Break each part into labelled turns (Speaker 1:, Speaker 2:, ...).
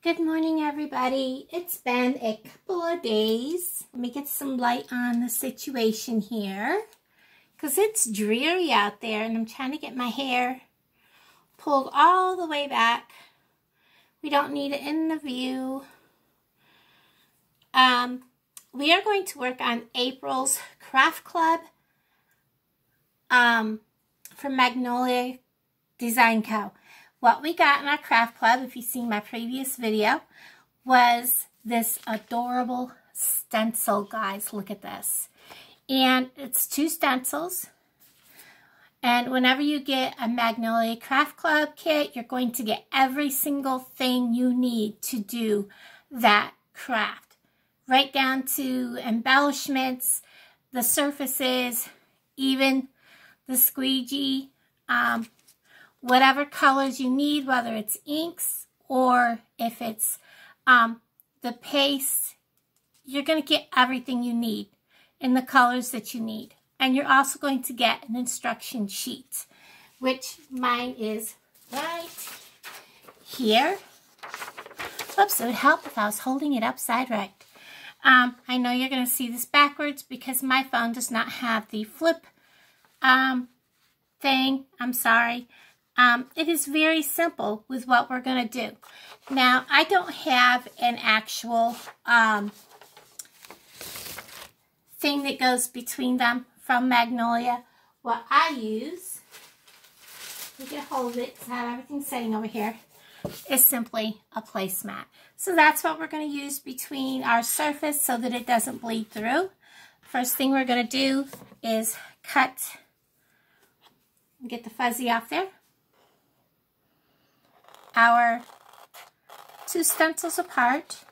Speaker 1: Good morning, everybody. It's been a couple of days. Let me get some light on the situation here because it's dreary out there and I'm trying to get my hair pulled all the way back. We don't need it in the view. We are going to work on April's Craft Club from Magnolia Design Co. What we got in our craft club, if you've seen my previous video, was this adorable stencil, guys. Look at this. And it's 2 stencils. And whenever you get a Magnolia Craft Club kit, you're going to get every single thing you need to do that craft. Right down to embellishments, the surfaces, even the squeegee, whatever colors you need, whether it's inks or if it's the paste, you're going to get everything you need in the colors that you need. And you're also going to get an instruction sheet, which mine is right here. Oops, it would help if I was holding it upside right. I know you're going to see this backwards because my phone does not have the flip thing. I'm sorry. It is very simple with what we're going to do. Now, I don't have an actual thing that goes between them from Magnolia. What I use, you can hold it because I have everything sitting over here, is simply a placemat. So that's what we're going to use between our surface so that it doesn't bleed through. First thing we're going to do is cut and get the fuzzy off there. Our 2 stencils apart.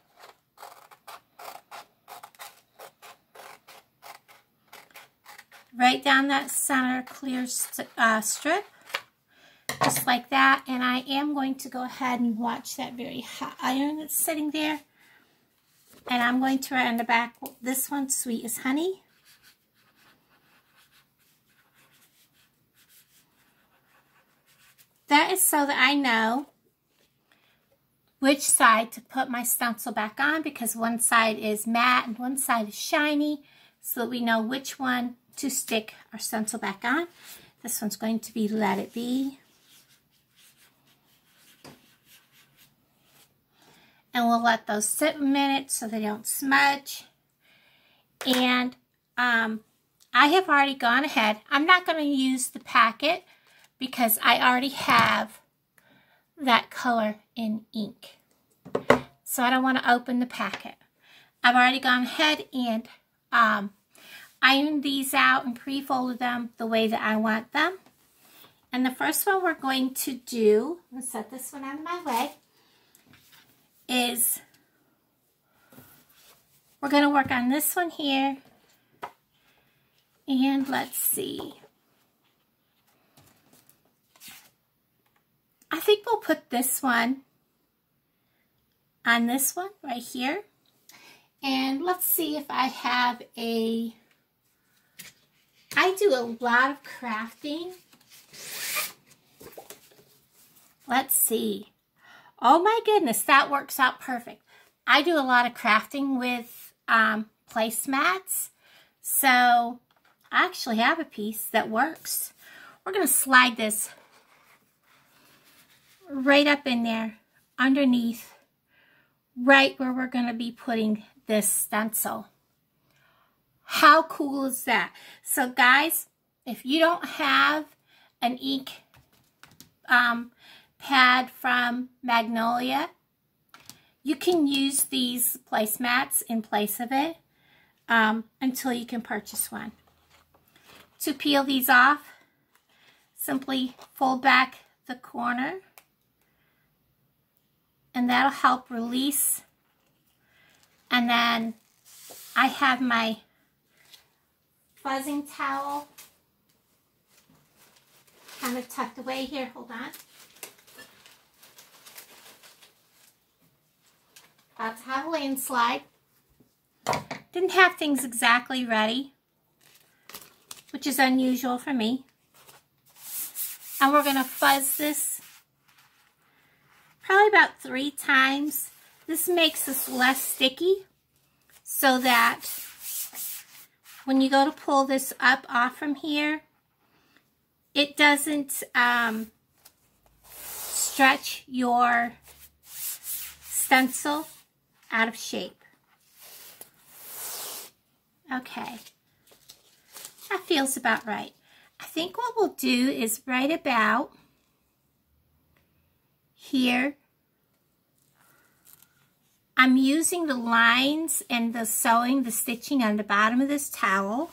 Speaker 1: Right down that center clear strip, just like that. And I am going to go ahead and watch that very hot iron that's sitting there. And I'm going to write on the back, this one, Sweet as Honey. That is so that I know which side to put my stencil back on, because one side is matte and one side is shiny, so that we know which one to stick our stencil back on. This one's going to be Let It Be. And we'll let those sit a minute so they don't smudge. And I have already gone ahead. I'm not going to use the packet because I already have that color in ink. So I don't want to open the packet. I've already gone ahead and ironed these out and pre-folded them the way that I want them. And the first one we're going to do, let's set this one out of my way, is we're going to work on this one here. And let's see. I think we'll put this one on this one right here. And let's see if I have a... I do a lot of crafting. Let's see. Oh my goodness, that works out perfect. I do a lot of crafting with placemats. So I actually have a piece that works. We're going to slide this right up in there, underneath, right where we're going to be putting this stencil. How cool is that? So guys, if you don't have an ink pad from Magnolia, you can use these placemats in place of it until you can purchase one. To peel these off, simply fold back the corner, and that'll help release. And then I have my fuzzing towel kind of tucked away here. Hold on. About to have a landslide. Didn't have things exactly ready, which is unusual for me. And we're going to fuzz this probably about 3 times This makes this less sticky so that when you go to pull this up off from here, it doesn't stretch your stencil out of shape. Okay, that feels about right. I think what we'll do is right about here. I'm using the lines and the sewing, the stitching on the bottom of this towel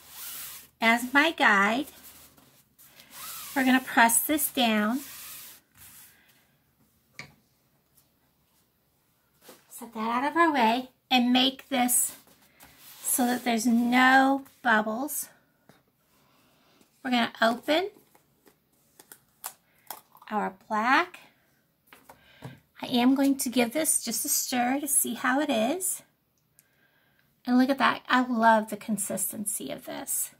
Speaker 1: as my guide. We're going to press this down. Set that out of our way and make this so that there's no bubbles. We're going to open our black. I am going to give this just a stir to see how it is. And look at that. I love the consistency of this.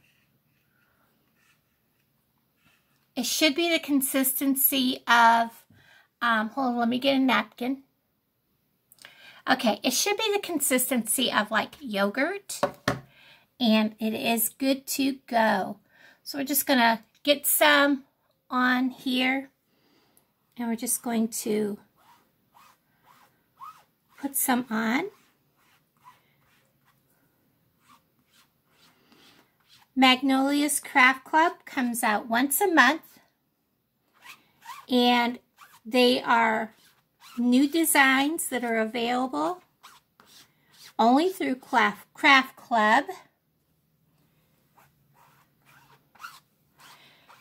Speaker 1: It should be the consistency of, hold on, let me get a napkin. Okay, it should be the consistency of like yogurt. And it is good to go. So we're just going to get some on here. And we're just going to put some on. Magnolia's Craft Club comes out once a month. And they are new designs that are available only through Craft Club.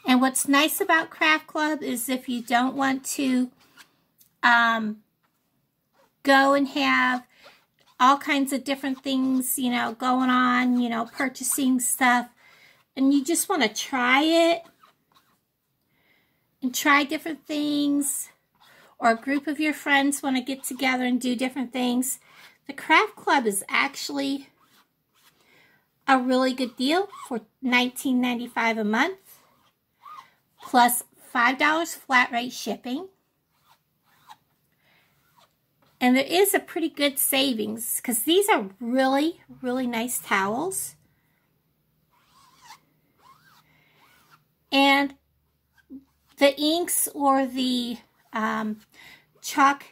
Speaker 1: And what's nice about Craft Club is if you don't want to go and have all kinds of different things, you know, going on, you know, purchasing stuff, and you just want to try it and try different things, or a group of your friends want to get together and do different things, the Craft Club is actually a really good deal for $19.95 a month. Plus $5 flat rate shipping. And there is a pretty good savings because these are really, really nice towels. And the inks or the chalk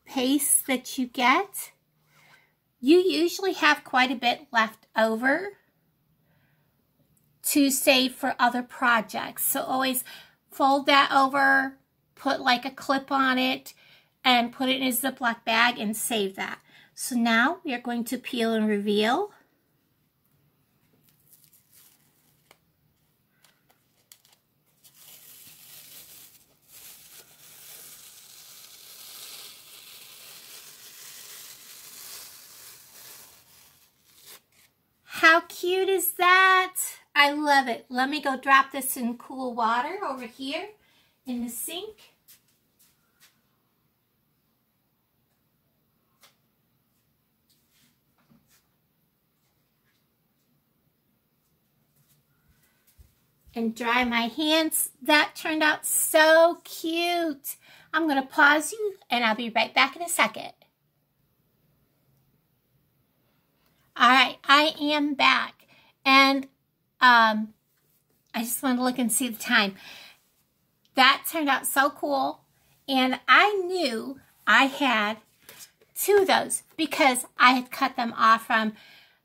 Speaker 1: paste that you get, you usually have quite a bit left over to save for other projects. So always fold that over, put like a clip on it, and put it in a Ziploc bag and save that. So now we are going to peel and reveal. How cute is that? I love it. Let me go drop this in cool water over here in the sink. And dry my hands. That turned out so cute. I'm going to pause you and I'll be right back in a second. All right, I am back. And I just wanted to look and see the time. That turned out so cool. And I knew I had 2 of those because I had cut them off from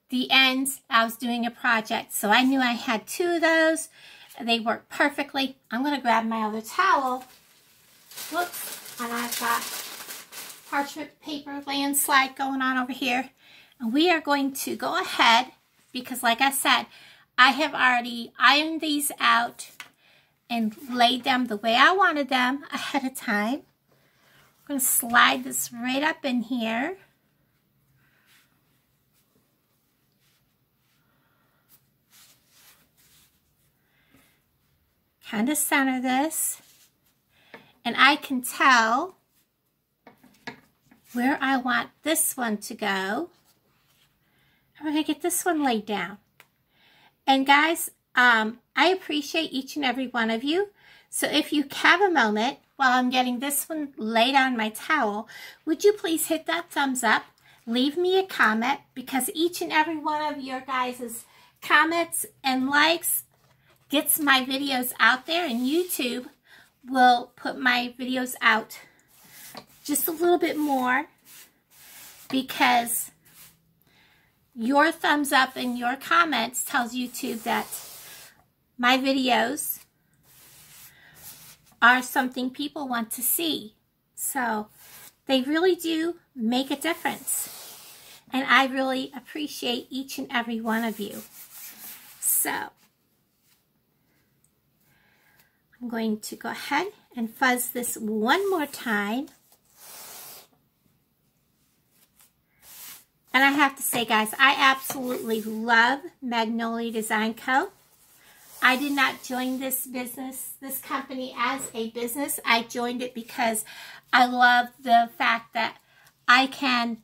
Speaker 1: the ends. I was doing a project. So I knew I had 2 of those. They work perfectly. I'm going to grab my other towel. Whoops. And I've got parchment paper landslide going on over here. And we are going to go ahead because, like I said, I have already ironed these out and laid them the way I wanted them ahead of time. I'm going to slide this right up in here. Kind of center this. And I can tell where I want this one to go. I'm going to get this one laid down. And guys, I appreciate each and every one of you. So if you have a moment while I'm getting this one laid on my towel, would you please hit that thumbs up? Leave me a comment, because each and every one of your guys' comments and likes gets my videos out there, and YouTube will put my videos out just a little bit more, because your thumbs up and your comments tells YouTube that my videos are something people want to see. So they really do make a difference. And I really appreciate each and every one of you. So I'm going to go ahead and fuzz this one more time. And I have to say, guys, I absolutely love Magnolia Design Co. I did not join this company as a business. I joined it because I love the fact that I can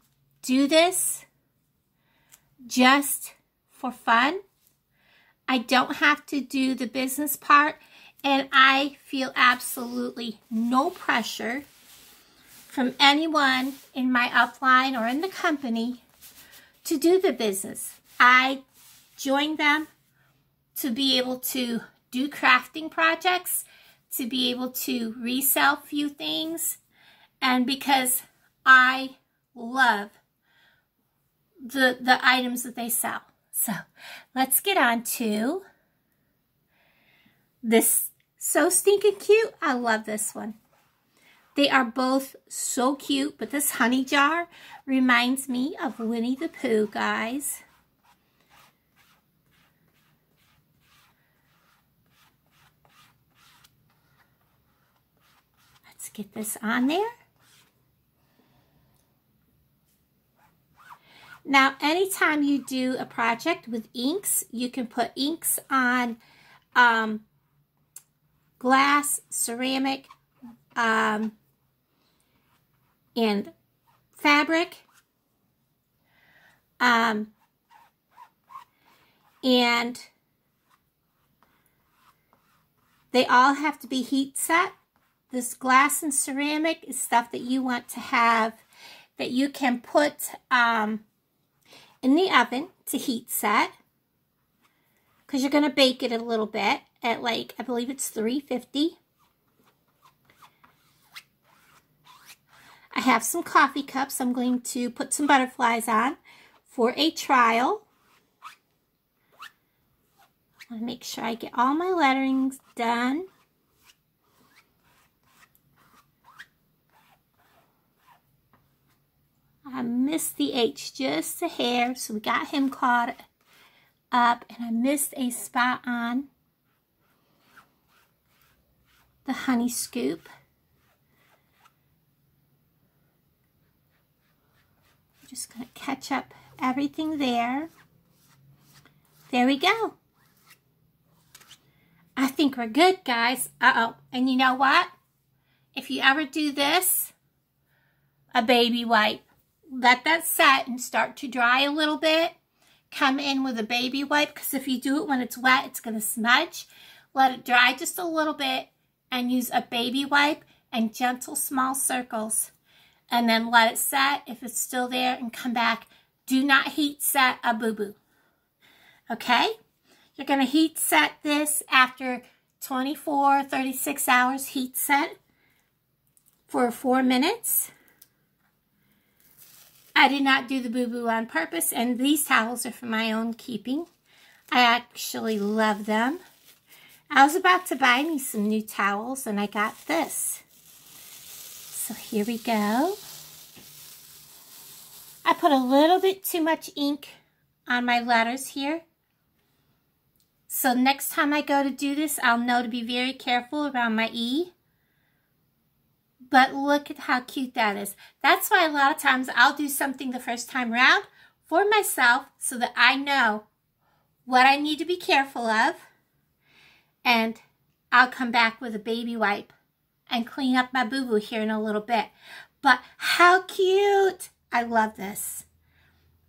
Speaker 1: do this just for fun. I don't have to do the business part, and I feel absolutely no pressure from anyone in my upline or in the company to do the business. I joined them to be able to do crafting projects, to be able to resell a few things, and because I love the items that they sell. So let's get on to this. So stinking cute. I love this one. They are both so cute, but this honey jar reminds me of Winnie the Pooh, guys. Let's get this on there. Now, anytime you do a project with inks, you can put inks on glass, ceramic, and fabric. And they all have to be heat set. This glass and ceramic is stuff that you want to have that you can put in the oven to heat set, because you're going to bake it a little bit at, like, I believe it's 350. I have some coffee cups I'm going to put some butterflies on for a trial. I want to make sure I get all my letterings done. I missed the H just a hair, so we got him caught up, and I missed a spot on the honey scoop. I'm just going to catch up everything there. There we go. I think we're good, guys. And you know what? If you ever do this, a baby wipe. Let that set and start to dry a little bit. Come in with a baby wipe, because if you do it when it's wet, it's going to smudge. Let it dry just a little bit and use a baby wipe and gentle small circles. And then let it set if it's still there and come back. Do not heat set a boo-boo. Okay? You're going to heat set this after 24, 36 hours heat set for 4 minutes. I did not do the boo-boo on purpose, and these towels are for my own keeping. I actually love them. I was about to buy me some new towels, and I got this. So here we go. I put a little bit too much ink on my letters here. So next time I go to do this, I'll know to be very careful around my E. But look at how cute that is. That's why a lot of times I'll do something the first time around for myself so that I know what I need to be careful of. And I'll come back with a baby wipe and clean up my boo-boo here in a little bit. But how cute! I love this.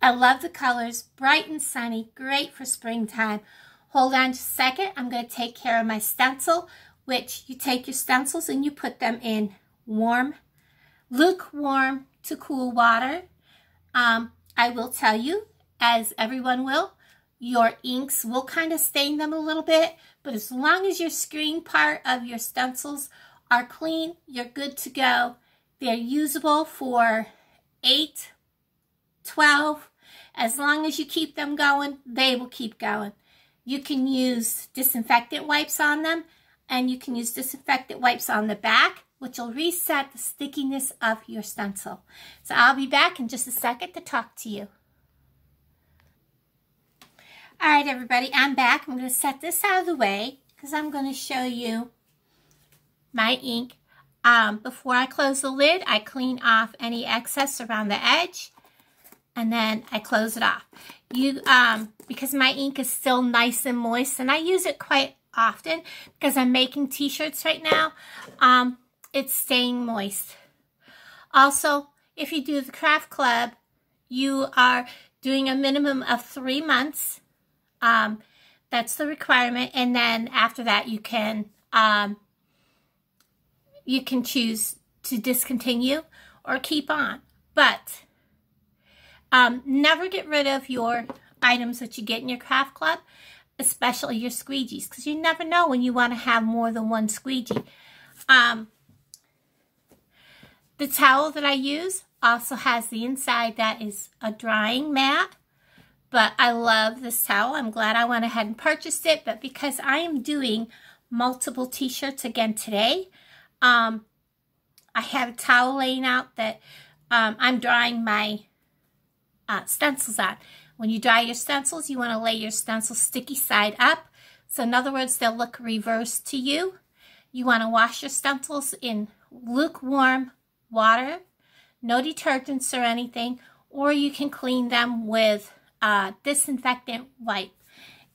Speaker 1: I love the colors. Bright and sunny. Great for springtime. Hold on just a second. I'm going to take care of my stencil which you take your stencils and you put them in lukewarm to cool water. I will tell you, as everyone will, your inks will kind of stain them a little bit, but as long as your screen part of your stencils are clean, you're good to go. They're usable for 8, 12. As long as you keep them going, they will keep going. You can use disinfectant wipes on them, and you can use disinfectant wipes on the back, which will reset the stickiness of your stencil. So I'll be back in just a second to talk to you. All right, everybody, I'm back. I'm going to set this out of the way because I'm going to show you my ink. Before I close the lid, I clean off any excess around the edge, and then I close it off. Because my ink is still nice and moist, and I use it quite often because I'm making t-shirts right now. It's staying moist. Also, if you do the craft club, you are doing a minimum of 3 months. That's the requirement, and then after that you can choose to discontinue or keep on. But never get rid of your items that you get in your craft club, especially your squeegees, because you never know when you want to have more than one squeegee. The towel that I use also has the inside that is a drying mat, but I love this towel. I'm glad I went ahead and purchased it, but because I am doing multiple t-shirts again today, I have a towel laying out that I'm drying my stencils on. When you dry your stencils, you want to lay your stencil sticky side up. So in other words, they'll look reversed to you. You want to wash your stencils in lukewarm water, no detergents or anything, or you can clean them with a disinfectant wipe.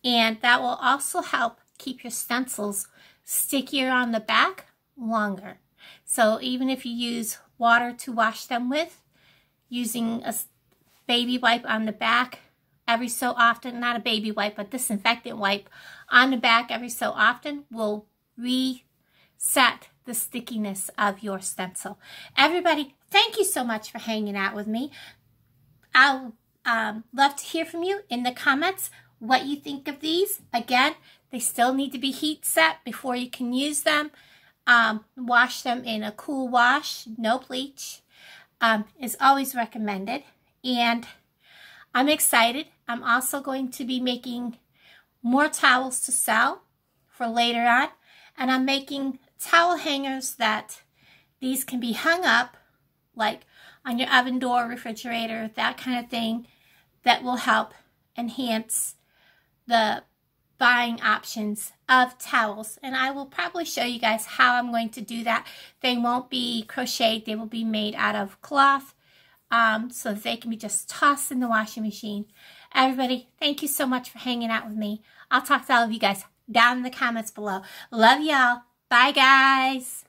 Speaker 1: And that will also help keep your stencils stickier on the back longer. So even if you use water to wash them with, using a baby wipe on the back every so often, not a baby wipe, but disinfectant wipe on the back every so often will reset the stickiness of your stencil. Everybody, thank you so much for hanging out with me. I'll love to hear from you in the comments what you think of these. Again, they still need to be heat set before you can use them. Wash them in a cool wash, no bleach, is always recommended. And I'm excited. I'm also going to be making more towels to sell for later on. And I'm making towel hangers that these can be hung up, like on your oven door, refrigerator, that kind of thing, that will help enhance the buying options of towels. And I will probably show you guys how I'm going to do that. They won't be crocheted. They will be made out of cloth, so that they can be just tossed in the washing machine. Everybody, thank you so much for hanging out with me. I'll talk to all of you guys down in the comments below. Love y'all. Bye, guys.